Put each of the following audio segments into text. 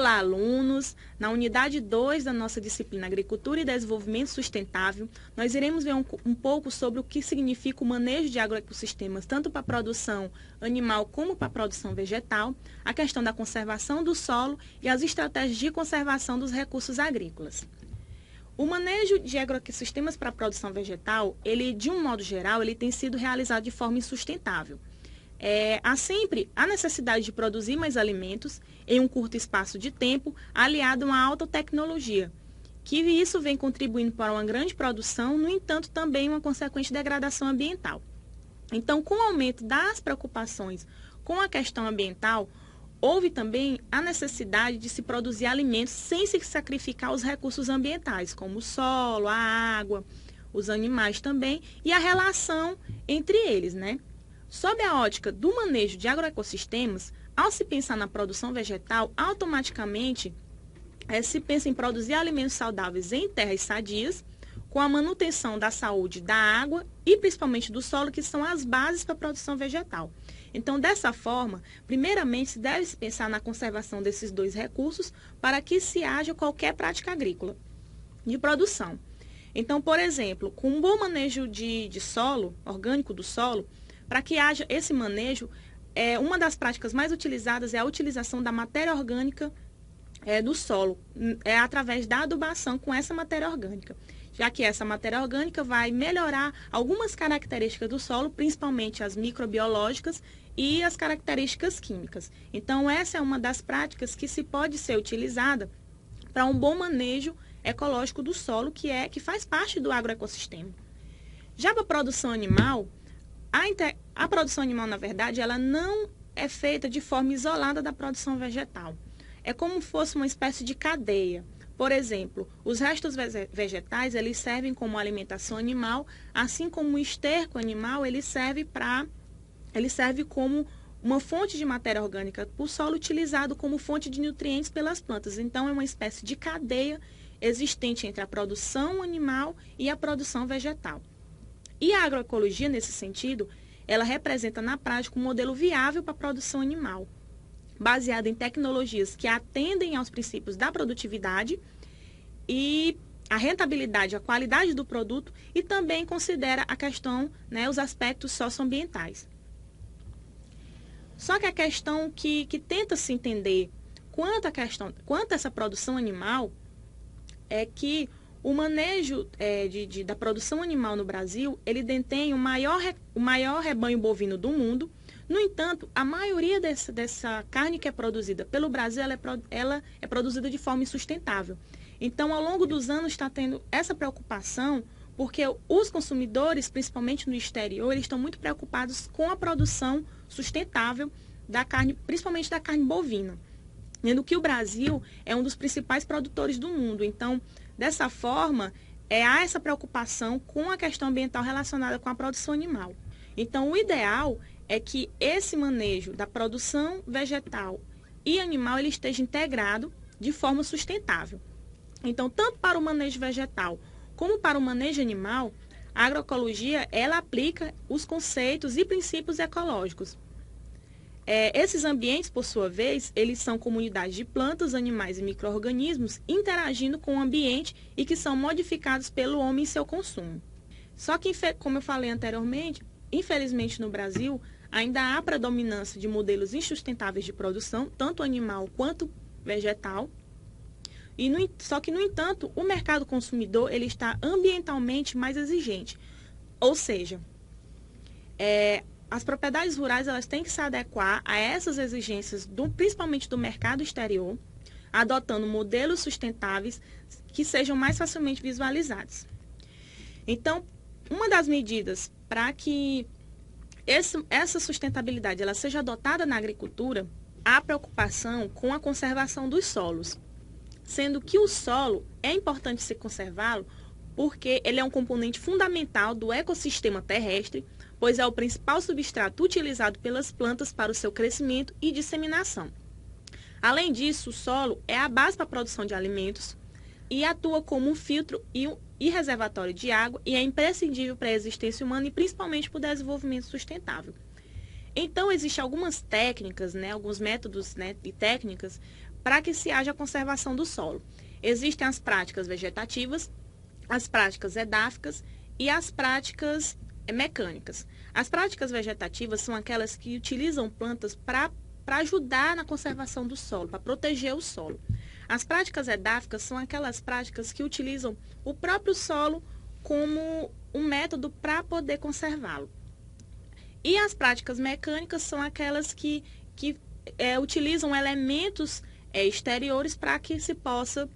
Olá, alunos! Na unidade 2 da nossa disciplina Agricultura e Desenvolvimento Sustentável, nós iremos ver um pouco sobre o que significa o manejo de agroecossistemas, tanto para a produção animal como para a produção vegetal, a questão da conservação do solo e as estratégias de conservação dos recursos agrícolas. O manejo de agroecossistemas para a produção vegetal, de um modo geral, ele tem sido realizado de forma insustentável. Há sempre a necessidade de produzir mais alimentos em um curto espaço de tempo, aliado a uma alta tecnologia, que isso vem contribuindo para uma grande produção, no entanto, também uma consequente degradação ambiental. Então, com o aumento das preocupações com a questão ambiental, houve também a necessidade de se produzir alimentos sem se sacrificar os recursos ambientais, como o solo, a água, os animais também, e a relação entre eles, né? Sob a ótica do manejo de agroecossistemas, ao se pensar na produção vegetal, automaticamente se pensa em produzir alimentos saudáveis em terras sadias, com a manutenção da saúde da água e principalmente do solo, que são as bases para a produção vegetal. Então, dessa forma, primeiramente, se deve pensar na conservação desses dois recursos para que se haja qualquer prática agrícola de produção. Então, por exemplo, com um bom manejo de solo, orgânico do solo, para que haja esse manejo, uma das práticas mais utilizadas é a utilização da matéria orgânica do solo, através da adubação com essa matéria orgânica, já que essa matéria orgânica vai melhorar algumas características do solo, principalmente as microbiológicas e as características químicas. Então, essa é uma das práticas que se pode ser utilizada para um bom manejo ecológico do solo, que faz parte do agroecossistema. Já para a produção animal, a produção animal, na verdade, ela não é feita de forma isolada da produção vegetal. É como se fosse uma espécie de cadeia. Por exemplo, os restos vegetais, eles servem como alimentação animal, assim como o esterco animal, ele serve como uma fonte de matéria orgânica para o solo, utilizado como fonte de nutrientes pelas plantas. Então, é uma espécie de cadeia existente entre a produção animal e a produção vegetal. E a agroecologia, nesse sentido, ela representa na prática um modelo viável para a produção animal, baseado em tecnologias que atendem aos princípios da produtividade e a rentabilidade, a qualidade do produto, e também considera a questão, os aspectos socioambientais. Só que a questão que tenta se entender quanto a essa produção animal é que o manejo da produção animal no Brasil, ele detém o maior rebanho bovino do mundo. No entanto, a maioria dessa carne que é produzida pelo Brasil, ela é produzida de forma insustentável. Então, ao longo dos anos, está tendo essa preocupação, porque os consumidores, principalmente no exterior, eles estão muito preocupados com a produção sustentável da carne, principalmente da carne bovina. Sendo que o Brasil é um dos principais produtores do mundo. Então, dessa forma, há essa preocupação com a questão ambiental relacionada com a produção animal. Então, o ideal é que esse manejo da produção vegetal e animal ele esteja integrado de forma sustentável. Então, tanto para o manejo vegetal como para o manejo animal, a agroecologia ela aplica os conceitos e princípios ecológicos. Esses ambientes, por sua vez, eles são comunidades de plantas, animais e micro-organismos interagindo com o ambiente e que são modificados pelo homem em seu consumo. Só que, como eu falei anteriormente, infelizmente no Brasil, ainda há predominância de modelos insustentáveis de produção, tanto animal quanto vegetal. Só que, no entanto, o mercado consumidor ele está ambientalmente mais exigente. Ou seja, as propriedades rurais elas têm que se adequar a essas exigências, principalmente do mercado exterior, adotando modelos sustentáveis que sejam mais facilmente visualizados. Então, uma das medidas para que essa sustentabilidade ela seja adotada na agricultura, há a preocupação com a conservação dos solos, sendo que o solo é importante se conservá-lo porque ele é um componente fundamental do ecossistema terrestre, pois é o principal substrato utilizado pelas plantas para o seu crescimento e disseminação. Além disso, o solo é a base para a produção de alimentos e atua como um filtro e reservatório de água e é imprescindível para a existência humana e principalmente para o desenvolvimento sustentável. Então, existem algumas técnicas, alguns métodos e técnicas para que se haja a conservação do solo. Existem as práticas vegetativas, as práticas edáficas e as práticas mecânicas. As práticas vegetativas são aquelas que utilizam plantas para ajudar na conservação do solo, para proteger o solo. As práticas edáficas são aquelas práticas que utilizam o próprio solo como um método para poder conservá-lo. E as práticas mecânicas são aquelas que utilizam elementos exteriores para que se possa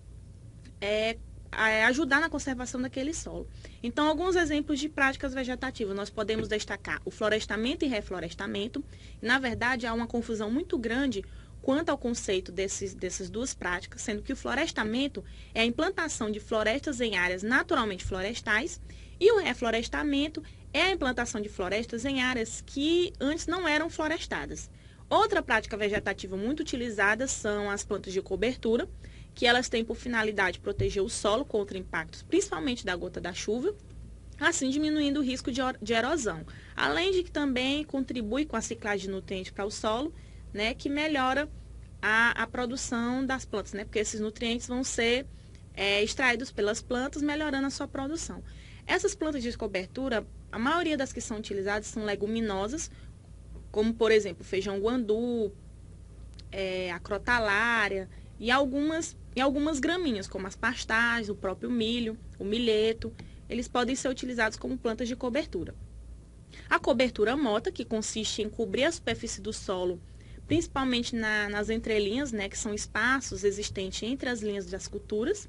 ajudar na conservação daquele solo. Então, alguns exemplos de práticas vegetativas, nós podemos destacar o florestamento e reflorestamento. Na verdade, há uma confusão muito grande quanto ao conceito dessas duas práticas, sendo que o florestamento é a implantação de florestas em áreas naturalmente florestais e o reflorestamento é a implantação de florestas em áreas que antes não eram florestadas. Outra prática vegetativa muito utilizada são as plantas de cobertura, que elas têm por finalidade proteger o solo contra impactos, principalmente da gota da chuva, assim diminuindo o risco de erosão. Além de que também contribui com a ciclagem de nutrientes para o solo, né, que melhora a produção das plantas, né, porque esses nutrientes vão ser extraídos pelas plantas, melhorando a sua produção. Essas plantas de cobertura, a maioria das que são utilizadas são leguminosas, como, por exemplo, feijão guandu, a crotalária e algumas gramíneas, como as pastagens, o próprio milho, o milheto. Eles podem ser utilizados como plantas de cobertura. A cobertura mota, que consiste em cobrir a superfície do solo, principalmente nas entrelinhas, né, que são espaços existentes entre as linhas das culturas,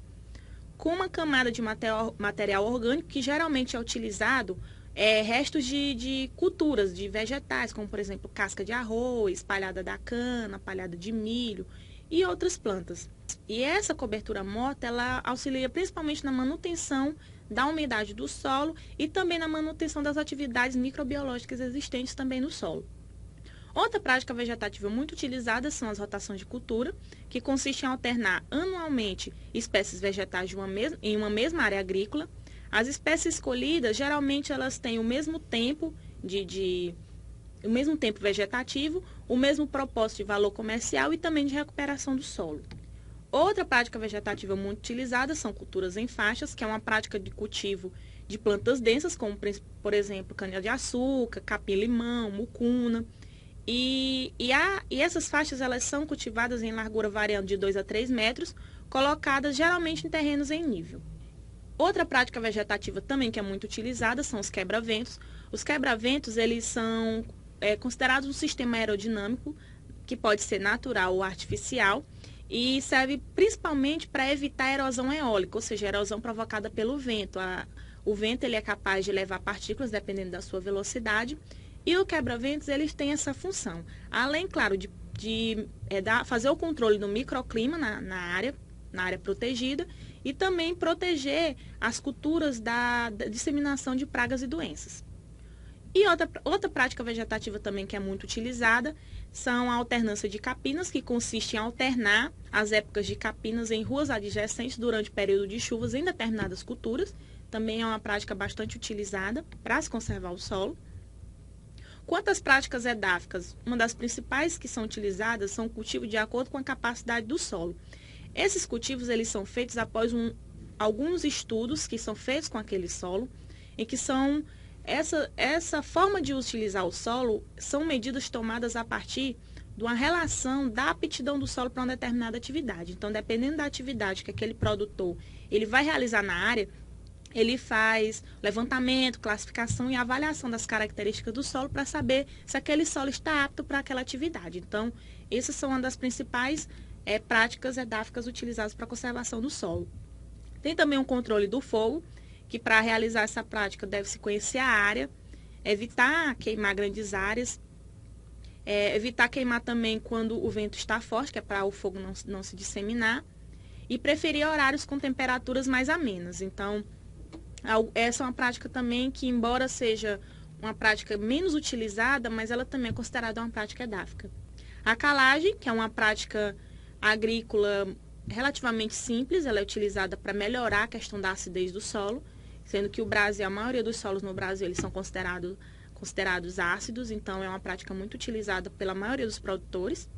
com uma camada de material orgânico que geralmente é utilizado restos de culturas, de vegetais, como por exemplo casca de arroz, palhada da cana, palhada de milho e outras plantas. E essa cobertura morta, ela auxilia principalmente na manutenção da umidade do solo e também na manutenção das atividades microbiológicas existentes também no solo. Outra prática vegetativa muito utilizada são as rotações de cultura, que consistem em alternar anualmente espécies vegetais em uma mesma área agrícola. As espécies escolhidas, geralmente, elas têm o mesmo tempo o mesmo tempo vegetativo, o mesmo propósito de valor comercial e também de recuperação do solo. Outra prática vegetativa muito utilizada são culturas em faixas, que é uma prática de cultivo de plantas densas, como, por exemplo, cana-de-açúcar, capim-limão, mucuna. E essas faixas, elas são cultivadas em largura variando de 2 a 3 metros, colocadas geralmente em terrenos em nível. Outra prática vegetativa também que é muito utilizada são os quebra-ventos. Os quebra-ventos, eles são considerados um sistema aerodinâmico que pode ser natural ou artificial e serve principalmente para evitar a erosão eólica, ou seja, a erosão provocada pelo vento. O vento ele é capaz de levar partículas dependendo da sua velocidade e o quebra-ventos eles têm essa função. Além, claro, de fazer o controle do microclima na área protegida e também proteger as culturas da disseminação de pragas e doenças. E outra prática vegetativa também que é muito utilizada são a alternância de capinas, que consiste em alternar as épocas de capinas em ruas adjacentes durante o período de chuvas em determinadas culturas. Também é uma prática bastante utilizada para se conservar o solo. Quanto às práticas edáficas, uma das principais que são utilizadas são o cultivo de acordo com a capacidade do solo. Esses cultivos eles são feitos após alguns estudos que são feitos com aquele solo, em que são essa forma de utilizar o solo são medidas tomadas a partir de uma relação da aptidão do solo para uma determinada atividade. Então, dependendo da atividade que aquele produtor ele vai realizar na área, ele faz levantamento, classificação e avaliação das características do solo para saber se aquele solo está apto para aquela atividade. Então, essas são uma das principais práticas edáficas utilizadas para a conservação do solo. Tem também um controle do fogo, que para realizar essa prática deve-se conhecer a área, evitar queimar grandes áreas, evitar queimar também quando o vento está forte, que é para o fogo não se disseminar, e preferir horários com temperaturas mais amenas. Então, essa é uma prática também que, embora seja uma prática menos utilizada, mas ela também é considerada uma prática edáfica. A calagem, que é uma prática agrícola relativamente simples, ela é utilizada para melhorar a questão da acidez do solo, sendo que a maioria dos solos no Brasil, eles são considerados ácidos, então é uma prática muito utilizada pela maioria dos produtores.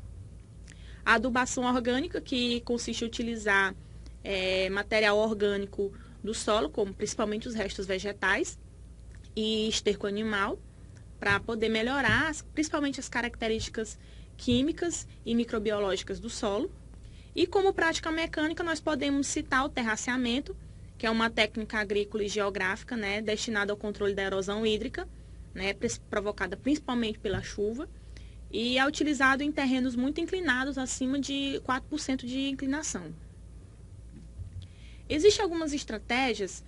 A adubação orgânica, que consiste em utilizar material orgânico do solo, como principalmente os restos vegetais e esterco animal, para poder melhorar principalmente as características químicas e microbiológicas do solo. E como prática mecânica, nós podemos citar o terraceamento, que é uma técnica agrícola e geográfica, né, destinada ao controle da erosão hídrica, né, provocada principalmente pela chuva, e é utilizado em terrenos muito inclinados, acima de 4% de inclinação. Existem algumas estratégias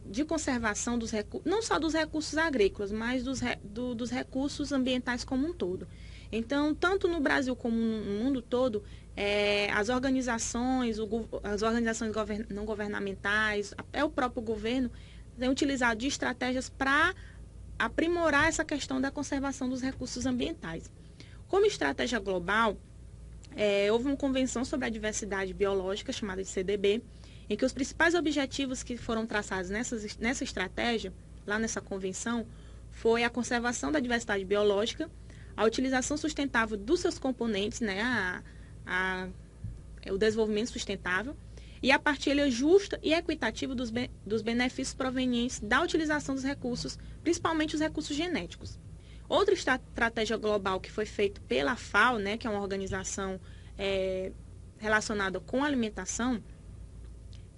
de conservação dos recursos, não só dos recursos agrícolas, mas dos recursos ambientais como um todo. Então, tanto no Brasil como no mundo todo, as organizações não governamentais, até o próprio governo, têm utilizado de estratégias para aprimorar essa questão da conservação dos recursos ambientais. Como estratégia global, houve uma convenção sobre a diversidade biológica, chamada de CDB, em que os principais objetivos que foram traçados nessa estratégia, lá nessa convenção, foi a conservação da diversidade biológica, a utilização sustentável dos seus componentes, né, o desenvolvimento sustentável, e a partilha justa e equitativa dos benefícios provenientes da utilização dos recursos, principalmente os recursos genéticos. Outra estratégia global que foi feita pela FAO, né, que é uma organização relacionada com a alimentação,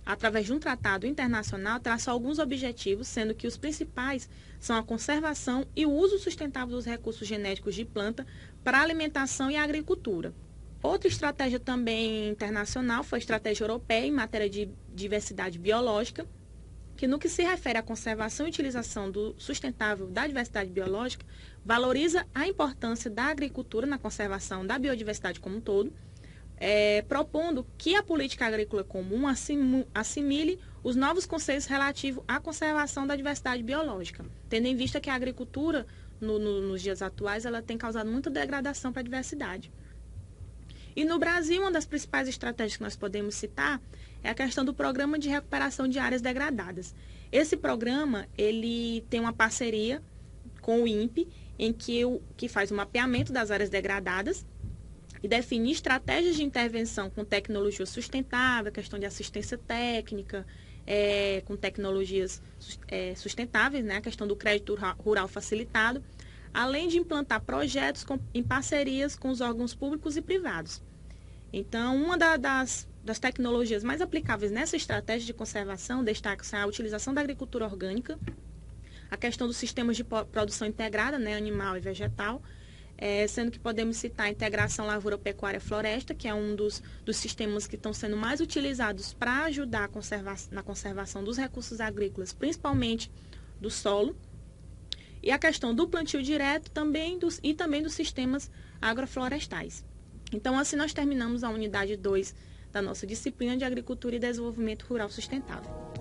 através de um tratado internacional, traçou alguns objetivos, sendo que os principais são a conservação e o uso sustentável dos recursos genéticos de planta para alimentação e agricultura. Outra estratégia também internacional foi a estratégia europeia em matéria de diversidade biológica, que no que se refere à conservação e utilização do sustentável da diversidade biológica, valoriza a importância da agricultura na conservação da biodiversidade como um todo, propondo que a política agrícola comum assimile os novos conceitos relativos à conservação da diversidade biológica, tendo em vista que a agricultura, nos dias atuais, ela tem causado muita degradação para a diversidade. E no Brasil, uma das principais estratégias que nós podemos citar é a questão do Programa de Recuperação de Áreas Degradadas. Esse programa, ele tem uma parceria com o INPE, em que faz o mapeamento das áreas degradadas e define estratégias de intervenção com tecnologia sustentável, questão de assistência técnica, com tecnologias sustentáveis, né, a questão do crédito rural facilitado, além de implantar projetos em parcerias com os órgãos públicos e privados. Então, uma das tecnologias mais aplicáveis nessa estratégia de conservação destaca-se a utilização da agricultura orgânica, a questão dos sistemas de produção integrada, né, animal e vegetal, sendo que podemos citar a integração lavoura-pecuária-floresta, que é um dos sistemas que estão sendo mais utilizados para ajudar na conservação dos recursos agrícolas, principalmente do solo, e a questão do plantio direto também dos sistemas agroflorestais. Então, assim nós terminamos a unidade 2 da nossa disciplina de Agricultura e Desenvolvimento Rural Sustentável.